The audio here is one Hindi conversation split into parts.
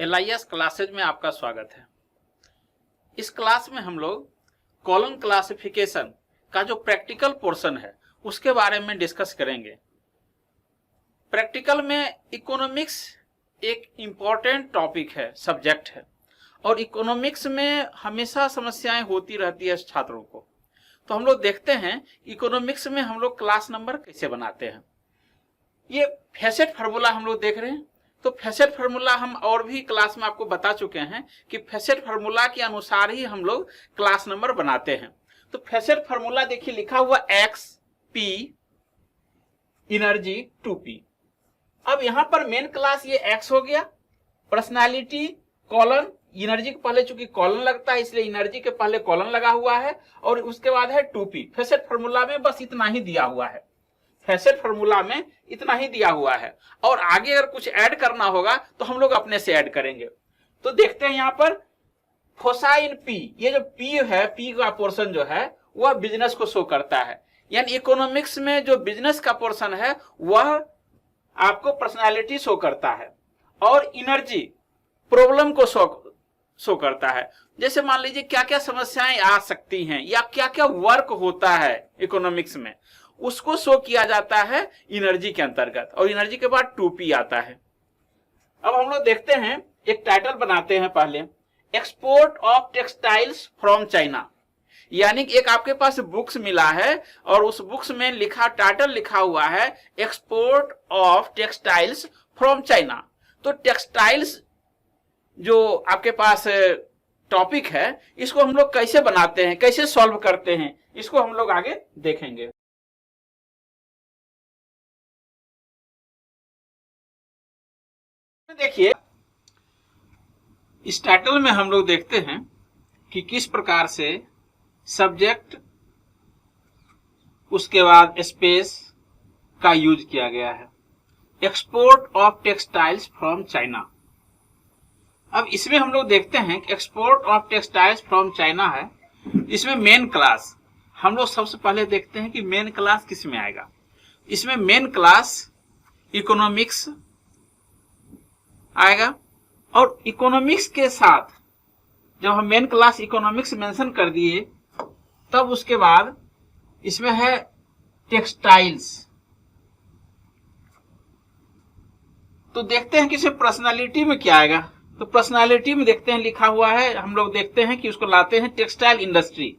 LIS क्लासेज में आपका स्वागत है। इस क्लास में हम लोग कॉलम क्लासिफिकेशन का जो प्रैक्टिकल पोर्शन है उसके बारे में डिस्कस करेंगे। प्रैक्टिकल में इकोनॉमिक्स एक इम्पॉर्टेंट टॉपिक है, सब्जेक्ट है, और इकोनॉमिक्स में हमेशा समस्याएं होती रहती है छात्रों को। तो हम लोग देखते हैं इकोनॉमिक्स में हम लोग क्लास नंबर कैसे बनाते हैं। ये फेसेट फार्मूला हम लोग देख रहे हैं। तो फेसेट फार्मूला हम और भी क्लास में आपको बता चुके हैं कि फेसेट फार्मूला के अनुसार ही हम लोग क्लास नंबर बनाते हैं। तो फेसेट फार्मूला देखिए लिखा हुआ एक्स पी एनर्जी 2p। अब यहां पर मेन क्लास ये एक्स हो गया, पर्सनालिटी कॉलन, एनर्जी के पहले चूंकि कॉलन लगता है इसलिए एनर्जी के पहले कॉलन लगा हुआ है, और उसके बाद है 2p। फेसेट फार्मूला में बस इतना ही दिया हुआ है, फेसेट फार्मूला में इतना ही दिया हुआ है, और आगे अगर कुछ ऐड करना होगा तो हम लोग अपने से ऐड करेंगे। तो देखते हैं यहाँ पर फोसाइन पी, ये जो पी है, पी का पोर्शन जो है वह बिजनेस को शो करता है। यानी इकोनॉमिक्स में जो बिजनेस का पोर्शन है वह आपको पर्सनालिटी शो करता है, और एनर्जी प्रॉब्लम को शो करता है। जैसे मान लीजिए क्या क्या समस्याएं आ सकती हैं या क्या क्या वर्क होता है इकोनॉमिक्स में, उसको शो किया जाता है एनर्जी के अंतर्गत, और एनर्जी के बाद 2p आता है। अब हम लोग देखते हैं, एक टाइटल बनाते हैं पहले, export of textiles from China. यानी कि एक आपके पास बुक्स मिला है और उस बुक्स में लिखा टाइटल लिखा हुआ है export of textiles from China. तो टेक्सटाइल्स जो आपके पास टॉपिक है इसको हम लोग कैसे बनाते हैं, कैसे सॉल्व करते हैं, इसको हम लोग आगे देखेंगे। देखिए इस टाइटल में हम लोग देखते हैं कि किस प्रकार से सब्जेक्ट उसके बाद स्पेस का यूज किया गया है। Export of textiles from China. अब इसमें हम लोग देखते हैं कि export of textiles from China है। इसमें मेन क्लास हम लोग सबसे पहले देखते हैं कि मेन क्लास किस में आएगा। इसमें मेन क्लास इकोनॉमिक्स आएगा, और इकोनॉमिक्स के साथ जब हम मेन क्लास इकोनॉमिक्स मेंशन कर दिए तब उसके बाद इसमें है टेक्सटाइल्स। तो देखते हैं कि इसमें पर्सनालिटी में क्या आएगा। तो पर्सनालिटी में देखते हैं लिखा हुआ है, हम लोग देखते हैं कि उसको लाते हैं टेक्सटाइल इंडस्ट्री,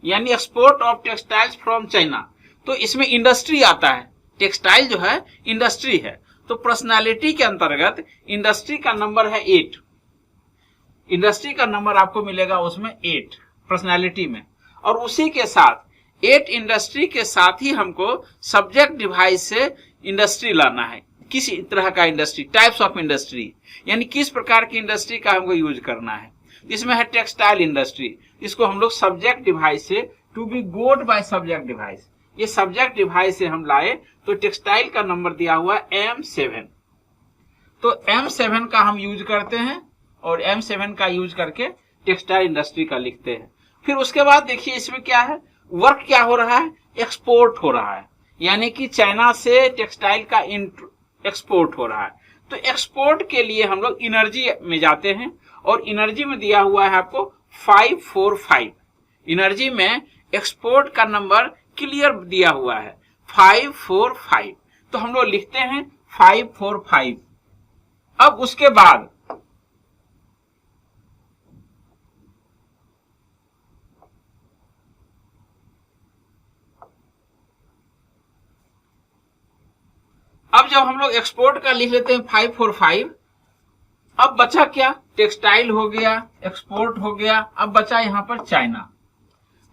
यानी export of textiles from China. तो इसमें इंडस्ट्री आता है, टेक्सटाइल जो है इंडस्ट्री है। तो पर्सनालिटी के अंतर्गत इंडस्ट्री का नंबर है 8। इंडस्ट्री का नंबर आपको मिलेगा उसमें 8 पर्सनालिटी में, और उसी के साथ 8 इंडस्ट्री के साथ ही हमको सब्जेक्ट डिवाइस से इंडस्ट्री लाना है। किस तरह का इंडस्ट्री, टाइप्स ऑफ इंडस्ट्री, यानी किस प्रकार की इंडस्ट्री का हमको यूज करना है। इसमें है टेक्सटाइल इंडस्ट्री, इसको हम लोग सब्जेक्ट डिवाइस से टू बी गोड बाय सब्जेक्ट डिवाइस, ये सब्जेक्ट डिवाइस से हम लाए। तो टेक्सटाइल का नंबर दिया हुआ M7। तो M7 का हम यूज करते हैं, और M7 का यूज करके टेक्सटाइल इंडस्ट्री का लिखते हैं। फिर उसके बाद देखिए इसमें क्या है, वर्क क्या हो रहा है, एक्सपोर्ट हो रहा है, यानी कि चाइना से टेक्सटाइल का एक्सपोर्ट हो रहा है। तो एक्सपोर्ट के लिए हम लोग एनर्जी में जाते हैं, और एनर्जी में दिया हुआ है आपको 545। एनर्जी में एक्सपोर्ट का नंबर क्लियर दिया हुआ है 545। तो हम लोग लिखते हैं 545। अब उसके बाद जब हम लोग एक्सपोर्ट का लिख लेते हैं 545, अब बचा क्या, टेक्सटाइल हो गया, एक्सपोर्ट हो गया, अब बचा यहां पर चाइना।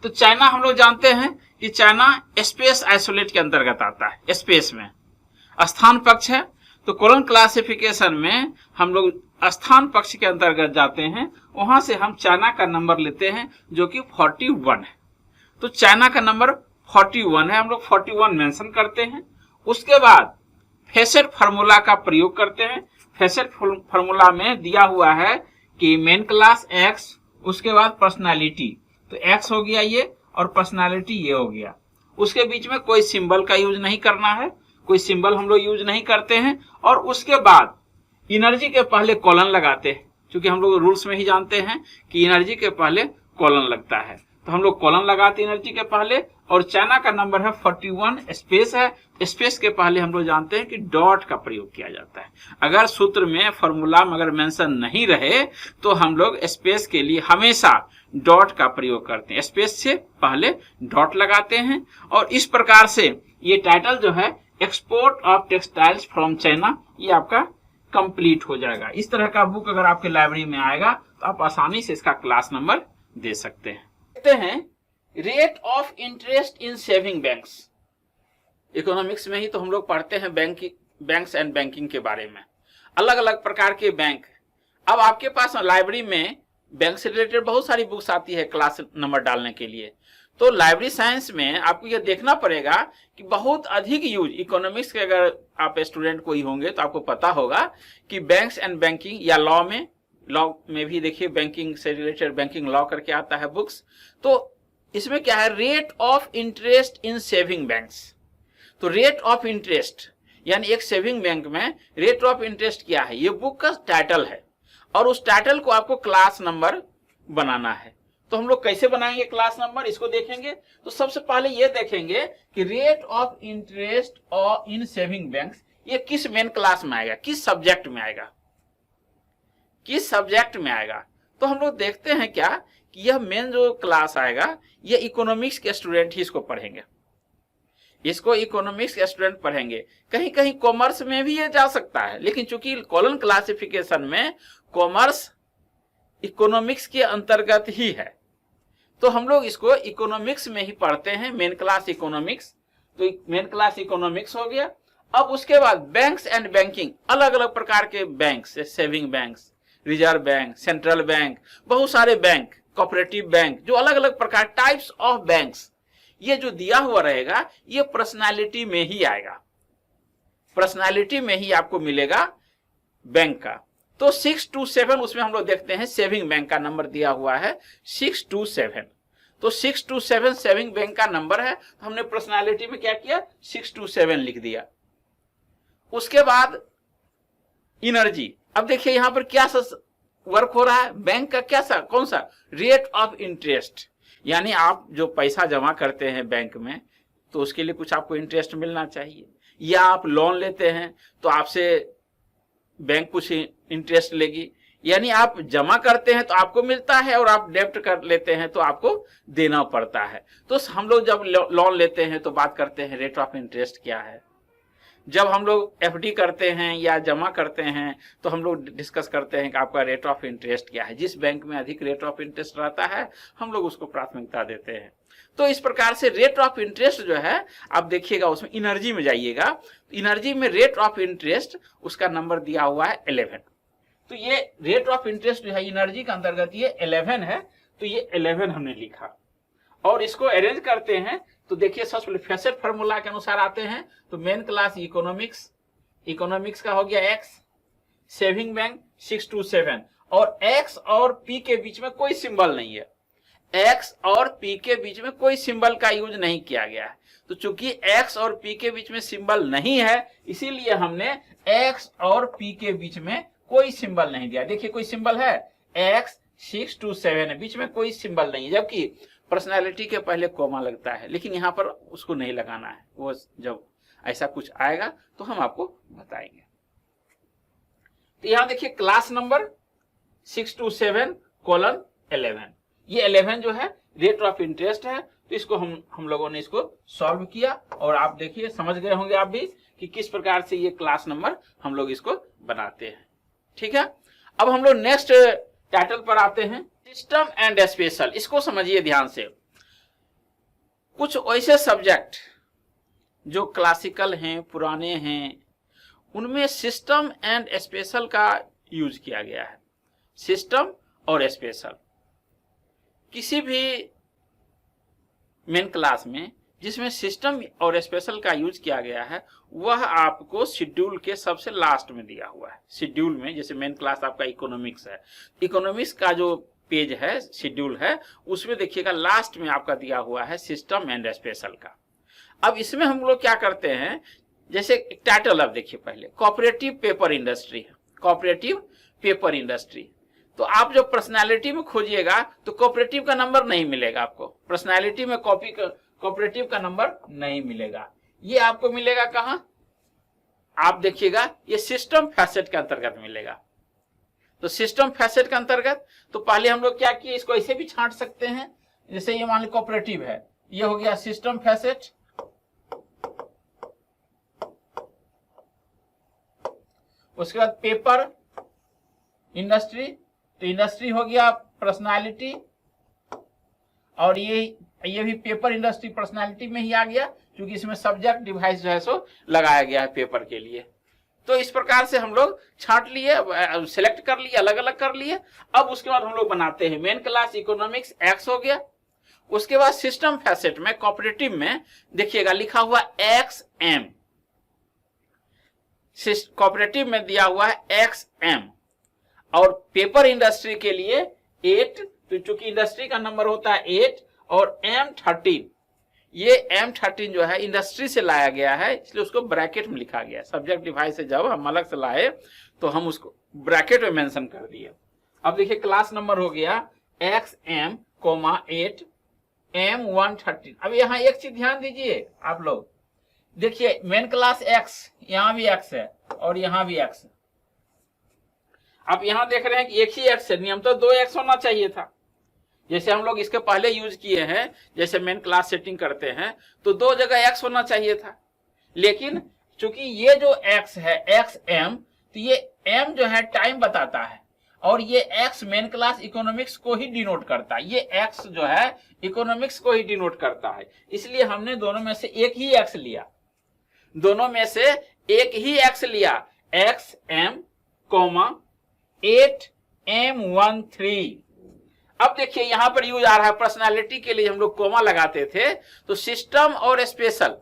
तो चाइना हम लोग जानते हैं कि चाइना स्पेस आइसोलेट के अंतर्गत आता है, स्पेस में स्थान पक्ष है। तो कॉलम क्लासिफिकेशन में हम लोग स्थान पक्ष के अंतर्गत जाते हैं, वहां से हम चाइना का नंबर लेते हैं जो कि 41 है। तो चाइना का नंबर 41 है, हम लोग 41 मेंशन करते हैं। उसके बाद फेसेट फार्मूला का प्रयोग करते हैं। फेसेट फार्मूला में दिया हुआ है कि मेन क्लास एक्स, उसके बाद पर्सनालिटी, तो एक्स हो गया ये, और पर्सनालिटी ये हो गया। उसके बीच में कोई सिंबल का यूज नहीं करना है, कोई सिंबल हम लोग यूज नहीं करते हैं। और उसके बाद एनर्जी के पहले कॉलन लगाते हैं, क्योंकि हम लोग रूल्स में ही जानते हैं कि एनर्जी के पहले कॉलन लगता है, तो हम लोग कॉलन लगाते हैं एनर्जी के पहले। और चाइना का नंबर है 41, स्पेस है, स्पेस के पहले हम लोग जानते हैं कि डॉट का प्रयोग किया जाता है। अगर सूत्र में फॉर्मूला में अगर मेंशन नहीं रहे तो हम लोग स्पेस के लिए हमेशा डॉट का प्रयोग करते हैं, स्पेस से पहले डॉट लगाते हैं। और इस प्रकार से ये टाइटल जो है export of textiles from China, ये आपका कंप्लीट हो जाएगा। इस तरह का बुक अगर आपके लाइब्रेरी में आएगा तो आप आसानी से इसका क्लास नंबर दे सकते हैं। देखते हैं rate of interest in saving banks. Economics में ही तो हम लोग पढ़ते हैं बैंक्स एंड बैंकिंग के बारे में, अलग अलग प्रकार के बैंक। अब आपके पास लाइब्रेरी में बैंक से रिलेटेड बहुत सारी बुक्स आती है क्लास नंबर डालने के लिए, तो लाइब्रेरी साइंस में आपको यह देखना पड़ेगा कि बहुत अधिक यूज इकोनॉमिक्स के, अगर आप स्टूडेंट कोई होंगे तो आपको पता होगा कि बैंक्स एंड बैंकिंग या लॉ में भी देखिए बैंकिंग से रिलेटेड बैंकिंग लॉ करके आता है बुक्स। तो इसमें क्या है, rate of interest in saving banks. तो रेट ऑफ इंटरेस्ट यानी एक सेविंग बैंक में रेट ऑफ इंटरेस्ट क्या है, ये बुक का टाइटल है और उस टाइटल को आपको क्लास नंबर बनाना है। तो हम लोग कैसे बनाएंगे क्लास नंबर, इसको देखेंगे। तो सबसे पहले ये देखेंगे कि रेट ऑफ इंटरेस्ट और इन सेविंग बैंक्स ये किस मेन क्लास में आएगा, किस सब्जेक्ट में आएगा, किस सब्जेक्ट में आएगा। तो हम लोग देखते हैं क्या कि यह मेन जो क्लास आएगा ये इकोनॉमिक्स के स्टूडेंट ही इसको पढ़ेंगे, इसको इकोनॉमिक्स के स्टूडेंट पढ़ेंगे। कहीं कहीं कॉमर्स में भी ये जा सकता है, लेकिन चूंकि कॉलन क्लासिफिकेशन में कॉमर्स इकोनॉमिक्स के अंतर्गत ही है, तो हम लोग इसको इकोनॉमिक्स में ही पढ़ते हैं, मेन क्लास इकोनॉमिक्स। तो मेन क्लास इकोनॉमिक्स हो गया। अब उसके बाद बैंक्स एंड बैंकिंग, अलग अलग प्रकार के banks, saving banks, reserve bank, central bank, बहुत सारे बैंक, कोऑपरेटिव बैंक, जो अलग अलग प्रकार टाइप्स ऑफ बैंक्स, ये जो दिया हुआ रहेगा ये पर्सनालिटी में ही आएगा, पर्सनालिटी में ही आपको मिलेगा बैंक का। तो 6 to 7 उसमें हम लोग देखते हैं सेविंग बैंक का नंबर दिया हुआ है 6 to 7। तो 6 to 7 सेविंग बैंक का नंबर है, तो हमने पर्सनालिटी में क्या किया 6 to 7 लिख दिया। उसके बाद एनर्जी, अब देखिए यहां पर क्या वर्क हो रहा है, बैंक का क्या सा कौन सा रेट ऑफ इंटरेस्ट, यानी आप जो पैसा जमा करते हैं बैंक में तो उसके लिए कुछ आपको इंटरेस्ट मिलना चाहिए, या आप लोन लेते हैं तो आपसे बैंक कुछ इंटरेस्ट लेगी, यानी आप जमा करते हैं तो आपको मिलता है और आप डेब्ट कर लेते हैं तो आपको देना पड़ता है। तो हम लोग जब लोन लेते हैं तो बात करते हैं रेट ऑफ इंटरेस्ट क्या है, जब हम लोग एफडी करते हैं या जमा करते हैं तो हम लोग डिस्कस करते हैं कि आपका रेट ऑफ इंटरेस्ट क्या है। जिस बैंक में अधिक रेट ऑफ इंटरेस्ट रहता है हम लोग उसको प्राथमिकता देते हैं। तो इस प्रकार से रेट ऑफ इंटरेस्ट जो है आप देखिएगा, उसमें एनर्जी में जाइएगा, एनर्जी में रेट ऑफ इंटरेस्ट उसका नंबर दिया हुआ है 11। तो ये रेट ऑफ इंटरेस्ट जो है एनर्जी के अंतर्गत ये 11 है, तो ये 11 हमने लिखा। और इसको अरेंज करते हैं तो देखिए सबसे पहले फेसेट फार्मूला के अनुसार आते हैं। तो मेन क्लास इकोनॉमिक्स, इकोनॉमिक्स का हो गया एक्स, सेविंग बैंक 6 to 7, और एक्स और पी के बीच में कोई सिंबल नहीं है, एक्स और पी के बीच में कोई सिंबल का यूज नहीं किया गया है। तो चूंकि एक्स और पी के बीच में सिंबल नहीं है इसीलिए हमने एक्स और पी के बीच में कोई सिंबल नहीं दिया। देखिए कोई सिंबल है, एक्स 6 to 7 है, बीच में कोई सिंबल नहीं है, जबकि पर्सनालिटी के पहले कोमा लगता है, लेकिन यहाँ पर उसको नहीं लगाना है, वो जब ऐसा कुछ आएगा तो हम आपको बताएंगे। तो यहाँ देखिए क्लास नंबर 6 to 7 कोलन 11, ये 11 जो है रेट ऑफ इंटरेस्ट है। तो इसको हम लोगों ने इसको सॉल्व किया और आप देखिए समझ गए होंगे आप भी कि किस प्रकार से ये क्लास नंबर हम लोग इसको बनाते हैं। ठीक है, अब हम लोग नेक्स्ट टाइटल पर आते हैं, सिस्टम एंड स्पेशल। इसको समझिए ध्यान से। कुछ ऐसे सब्जेक्ट जो क्लासिकल हैं, पुराने हैं, उनमें सिस्टम एंड स्पेशल का यूज किया गया है। सिस्टम और स्पेशल किसी भी मेन क्लास में जिसमें सिस्टम और स्पेशल का यूज किया गया है वह आपको शेड्यूल के सबसे लास्ट में दिया हुआ है। शेड्यूल में जैसे मेन क्लास आपका इकोनॉमिक्स है, इकोनॉमिक्स का जो पेज है शेड्यूल है उसमें देखिएगा लास्ट में आपका दिया हुआ है सिस्टम एंड स्पेशल का। अब इसमें हम लोग क्या करते हैं, जैसे टाइटल अब देखिए पहले कोऑपरेटिव पेपर इंडस्ट्री है, कोऑपरेटिव पेपर इंडस्ट्री। तो आप जब पर्सनालिटी में खोजिएगा तो कोऑपरेटिव का नंबर नहीं मिलेगा आपको, पर्सनालिटी में कोऑपरेटिव का नंबर नहीं मिलेगा। ये आपको मिलेगा कहां, आप देखिएगा ये सिस्टम फैसेट के अंतर्गत मिलेगा। तो सिस्टम फैसेट के अंतर्गत तो पहले हम लोग क्या किए, इसको ऐसे भी छांट सकते हैं, जैसे ये मान लो कोऑपरेटिव है, ये हो गया सिस्टम फैसेट। उसके बाद पेपर इंडस्ट्री, तो इंडस्ट्री हो गया पर्सनालिटी, और ये भी पेपर इंडस्ट्री पर्सनालिटी में ही आ गया, क्योंकि इसमें सब्जेक्ट डिवाइस जो है सो लगाया गया है पेपर के लिए। तो इस प्रकार से हम लोग छांट लिए, सिलेक्ट कर लिए, अलग अलग कर लिए। अब उसके बाद हम लोग बनाते हैं मेन क्लास इकोनॉमिक्स एक्स हो गया। उसके बाद सिस्टम फैसेट में कोऑपरेटिव में देखिएगा लिखा हुआ एक्स एम, कोऑपरेटिव में दिया हुआ है एक्स एम, और पेपर इंडस्ट्री के लिए 8, तो चूंकि इंडस्ट्री का नंबर होता है 8 और M13, ये M13 जो है इंडस्ट्री से लाया गया है, इसलिए उसको ब्रैकेट में लिखा गया है। सब्जेक्ट डिवाइस से जब हम अलग से लाए तो हम उसको ब्रैकेट में मेंशन कर दिए। अब देखिए क्लास नंबर हो गया XM, 8 M113। अब यहाँ एक चीज ध्यान दीजिए आप लोग, देखिए मेन क्लास X, यहाँ भी X है और यहाँ भी X है। आप यहाँ देख रहे हैं कि एक ही X है, नियम तो 2X होना चाहिए था। जैसे हम लोग इसके पहले यूज किए हैं, जैसे मेन क्लास सेटिंग करते हैं तो 2 जगह X होना चाहिए था, लेकिन चूंकि ये जो X है XM, तो ये M जो है टाइम बताता है और ये X मेन क्लास इकोनॉमिक्स को ही डिनोट करता है, ये X जो है इकोनॉमिक्स को ही डिनोट करता है। इसलिए हमने दोनों में से एक ही X लिया, दोनों में से एक ही X लिया, XM, 8 M13। अब देखिए यहां पर यूज आ रहा है पर्सनालिटी के लिए हम लोग कोमा लगाते थे, तो सिस्टम और स्पेशल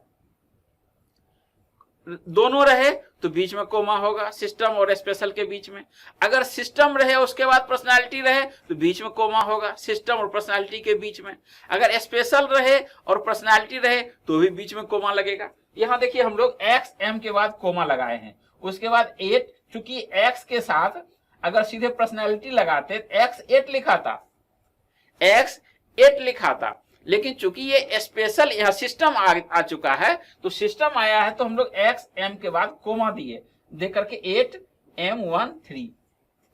दोनों रहे तो बीच में कोमा होगा, सिस्टम और स्पेशल के बीच में। अगर सिस्टम रहे उसके बाद पर्सनालिटी रहे तो बीच में कोमा होगा, सिस्टम और पर्सनालिटी के बीच में। अगर स्पेशल रहे और पर्सनालिटी रहे तो भी बीच में कोमा लगेगा। यहां देखिए हम लोग एक्स एम के बाद कोमा लगाए हैं, उसके बाद 8, चूंकि एक्स के साथ अगर सीधे पर्सनालिटी लगाते X8 लिखा था, X8 लिखा था, लेकिन चूंकि ये स्पेशल यहाँ सिस्टम आ चुका है, तो सिस्टम आया है तो हम लोग XM के बाद कोमा दिए, दे करके 8 M13।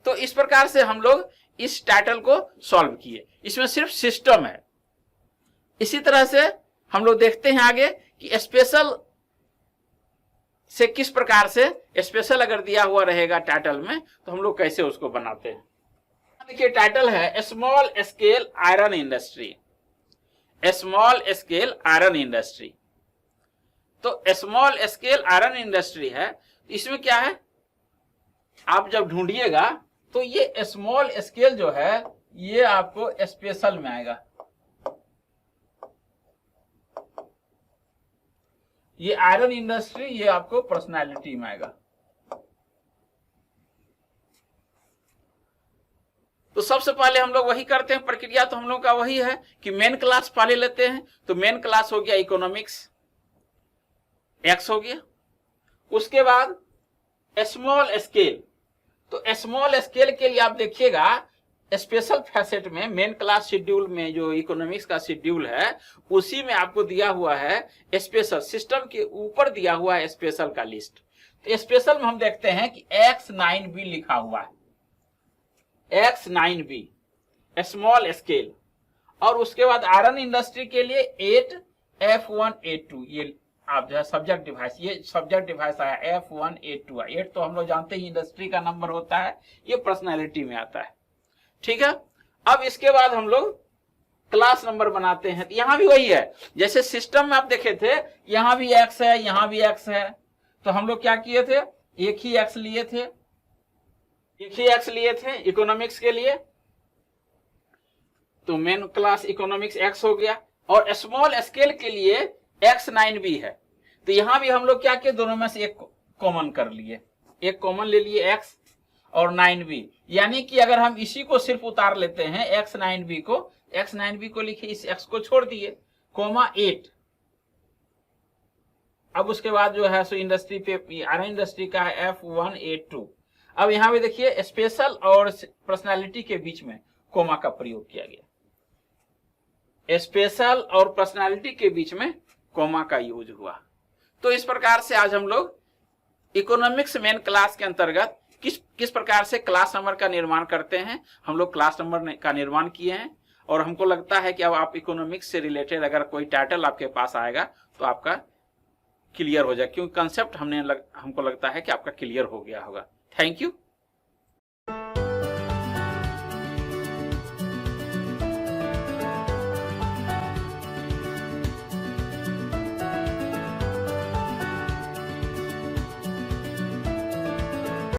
तो इस प्रकार से हम लोग इस टाइटल को सॉल्व किए, इसमें सिर्फ सिस्टम है। इसी तरह से हम लोग देखते हैं आगे कि स्पेशल से किस प्रकार से, स्पेशल अगर दिया हुआ रहेगा टाइटल में तो हम लोग कैसे उसको बनाते हैं। देखिए टाइटल है small scale iron industry, small scale iron industry. तो स्मॉल स्केल आयरन इंडस्ट्री है, इसमें क्या है आप जब ढूंढिएगा तो ये स्मॉल स्केल जो है ये आपको स्पेशल में आएगा, ये आयरन इंडस्ट्री ये आपको पर्सनालिटी में आएगा। तो सबसे पहले हम लोग वही करते हैं, प्रक्रिया तो हम लोग का वही है कि मेन क्लास पहले लेते हैं। तो मेन क्लास हो गया इकोनॉमिक्स, एक्स हो गया। उसके बाद स्मॉल स्केल, तो स्मॉल स्केल के लिए आप देखिएगा स्पेशल फैसेट में मेन क्लास शेड्यूल में जो इकोनॉमिक्स का शेड्यूल है उसी में आपको दिया हुआ है स्पेशल, सिस्टम के ऊपर दिया हुआ है स्पेशल का लिस्ट। तो स्पेशल में हम देखते हैं कि X9B लिखा हुआ है, X9B स्मॉल स्केल। और उसके बाद आयरन इंडस्ट्री के लिए 8F182, ये आप जो है सब्जेक्ट डिवाइस, ये सब्जेक्ट डिवाइस आया F182। 8 तो हम लोग जानते हैं इंडस्ट्री का नंबर होता है, ये पर्सनैलिटी में आता है, ठीक है। अब इसके बाद हम लोग क्लास नंबर बनाते हैं, तो यहां भी वही है जैसे सिस्टम में आप देखे थे, यहां भी X है यहां भी X है। तो हम लोग क्या किए थे, एक ही X लिए थे, एक ही X लिए थे इकोनॉमिक्स के लिए, तो मेन क्लास इकोनॉमिक्स X हो गया। और स्मॉल स्केल के लिए X9B है, तो यहां भी हम लोग क्या किए, दोनों में से एक कॉमन कर लिए, एक कॉमन ले लिए X और 9B। यानी कि अगर हम इसी को सिर्फ उतार लेते हैं X9B को लिखे, इस X को छोड़ दिए, (8). अब उसके बाद जो है सो इंडस्ट्री पे आयरन इंडस्ट्री का है F182। अब यहां पे देखिए स्पेशल और पर्सनालिटी के बीच में कोमा का प्रयोग किया गया। स्पेशल और पर्सनालिटी के बीच में कोमा का यूज हुआ। तो इस प्रकार से आज हम लोग इकोनॉमिक्स मेन क्लास के अंतर्गत किस प्रकार से क्लास नंबर का निर्माण करते हैं, हम लोग क्लास नंबर का निर्माण किए हैं। और हमको लगता है कि अब आप इकोनॉमिक्स से रिलेटेड अगर कोई टाइटल आपके पास आएगा तो आपका क्लियर हो जाए, क्योंकि कंसेप्ट हमको लगता है कि आपका क्लियर हो गया होगा। Thank you.